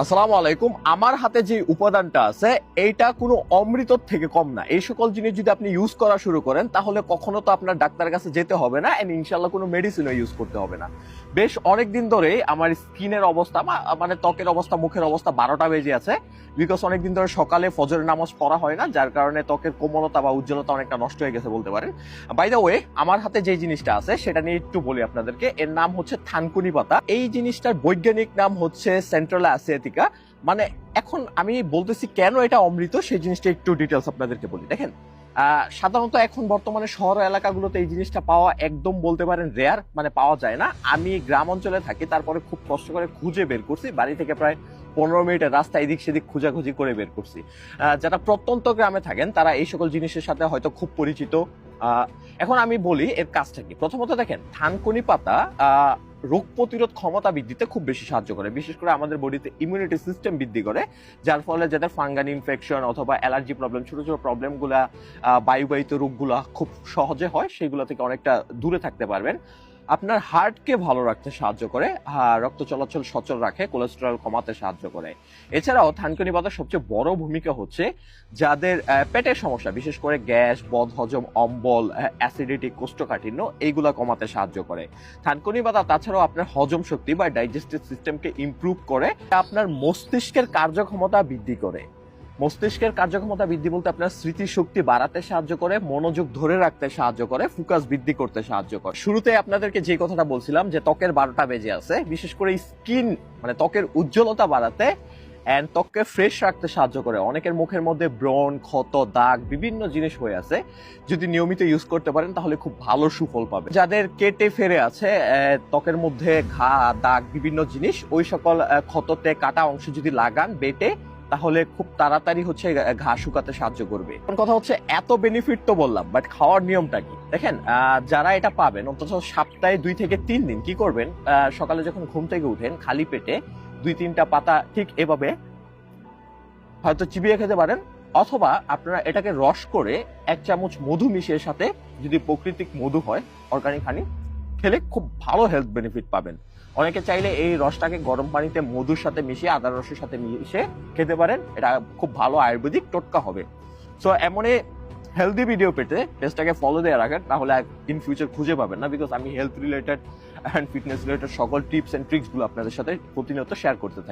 আসসালামু আলাইকুম। আমার হাতে যে উপাদানটা আছে এইটা কোনো অমৃতর থেকে কম না। এই সকল জিনিস যদি আপনি ইউজ করা শুরু করেন তাহলে কখনো তো আপনার ডাক্তারের কাছে যেতে হবে না, এন্ড ইনশাল্লাহ কোনো মেডিসিনও ইউজ করতে হবে না। বেশ অনেকদিন ধরে আমার স্কিনের অবস্থা মানে ত্বকের অবস্থা, মুখের অবস্থা 12টা বেজে আছে। বিকজ অনেকদিন ধরে সকালে ফজরের নামাজ পড়া হয় না, যার কারণে ত্বকের কোমলতা বা উজ্জ্বলতা অনেকটা নষ্ট হয়ে গেছে বলতে পারেন। বাই দ্য ওয়ে, আমার হাতে যে জিনিসটা আছে সেটা নিয়ে একটু বলি আপনাদেরকে। এর নাম হচ্ছে থানকুনি পাতা। এই জিনিসটার বৈজ্ঞানিক নাম হচ্ছে সেন্ট্রাল অ্যাসিয়াটিকা। মানে এখন আমি বলতেছি কেন এটা অমৃত, সেই জিনিসটা একটু ডিটেলস আপনাদেরকে বলি। দেখেন, সাধারণত এখন বর্তমানে শহর এলাকাগুলোতে এই জিনিসটা পাওয়া একদম বলতে পারেন রেয়ার, মানে পাওয়া যায় না। আমি গ্রাম অঞ্চলে থাকি, তারপরে খুব কষ্ট করে খুঁজে বের করছি। বাড়ি থেকে প্রায় 15 মিনিটের রাস্তা এদিক সেদিক খোঁজাখুঁজি করে বের করছি। যারা প্রত্যন্ত গ্রামে থাকেন তারা এই সকল জিনিসের সাথে হয়তো খুব পরিচিত। এখন আমি বলি এর কাজটা কি। প্রথমত দেখেন, থানকুনি পাতা রোগ প্রতিরোধ ক্ষমতা বৃদ্ধিতে খুব বেশি সাহায্য করে, বিশেষ করে আমাদের বডিতে ইমিউনিটি সিস্টেম বৃদ্ধি করে, যার ফলে যাদের ফাঙ্গাল ইনফেকশন অথবা অ্যালার্জি প্রবলেম, ছোট ছোট প্রবলেমগুলা, বায়ুবাহিত রোগগুলা খুব সহজে হয়, সেগুলো থেকে অনেকটা দূরে থাকতে পারবেন। আপনার হার্টকে ভালো রাখতে সাহায্য করে, রক্ত চলাচল সচল রাখে, কোলেস্টেরল কমাতে সাহায্য করে। এছাড়াও থানকুনি পাতার সবচেয়ে বড় ভূমিকা হচ্ছে যাদের পেটের সমস্যা, বিশেষ করে গ্যাস, বদহজম, অম্বল, অ্যাসিডিটি, কোষ্ঠকাঠিন্য, এইগুলা কমাতে সাহায্য করে। থানকুনি পাতা তাছাড়াও আপনার হজম শক্তি বা ডাইজেস্টিভ সিস্টেমকে ইমপ্রুভ করে, আপনার মস্তিষ্কের কার্যক্ষমতা বৃদ্ধি করে। মস্তিষ্কের কার্যক্ষমতা বৃদ্ধি বলতে আপনার স্মৃতিশক্তি বাড়াতে সাহায্য করে, মনোযোগ ধরে রাখতে সাহায্য করে, ফোকাস বৃদ্ধি করতে সাহায্য করে। শুরুতে আপনাদেরকে যে কথাটা বলছিলাম যে ত্বকের 12টা বেজে আছে, বিশেষ করে স্কিন মানে ত্বকের উজ্জ্বলতা বাড়াতে এন্ড ত্বককে ফ্রেশ রাখতে সাহায্য করে। অনেকের মুখের মধ্যে ব্রণ, ক্ষত, দাগ, বিভিন্ন জিনিস হয়ে আছে, যদি নিয়মিত ইউজ করতে পারেন তাহলে খুব ভালো সুফল পাবে। যাদের কেটে ফেরে আছে ত্বকের মধ্যে ঘা, দাগ, বিভিন্ন জিনিস, ওই সকল ক্ষততে কাটা অংশ যদি লাগান বেটে, তাহলে খুব তাড়াতাড়ি হচ্ছে ঘা শুকাতে সাহায্য করবে। এখন কথা হচ্ছে এত বেনিফিট তো বললাম, বাট খাওয়ার নিয়মটা কি? দেখেন, যারা এটা পাবেন অন্তত সপ্তাহে 2 থেকে 3 দিন কি করবেন, সকালে যখন ঘুম থেকে উঠেন খালি পেটে 2-3টা পাতা ঠিক এভাবে হয়তো চিবিয়ে খেতে পারেন, অথবা আপনারা এটাকে রস করে 1 চামচ মধু মিশিয়ে, সাথে যদি প্রাকৃতিক মধু হয়, অর্গানিক হানি, খেলে খুব ভালো হেলথ বেনিফিট পাবেন। অনেকে চাইলে এই রসটাকে গরম পানিতে মধুর সাথে মিশিয়ে, আদার রসের সাথে মিশিয়ে খেতে পারেন। এটা খুব ভালো আয়ুর্বেদিক টোটকা হবে। সো এমনই হেলদি ভিডিও পেতে পেজটাকে ফলো দিয়ে রাখেন, তাহলে ইন ফিউচার খুঁজে পাবেন না। বিকজ আমি health related and fitness related সকল টিপস এন্ড ট্রিক্স গুলো আপনাদের সাথে প্রতিনিয়ত শেয়ার করতে থাকি।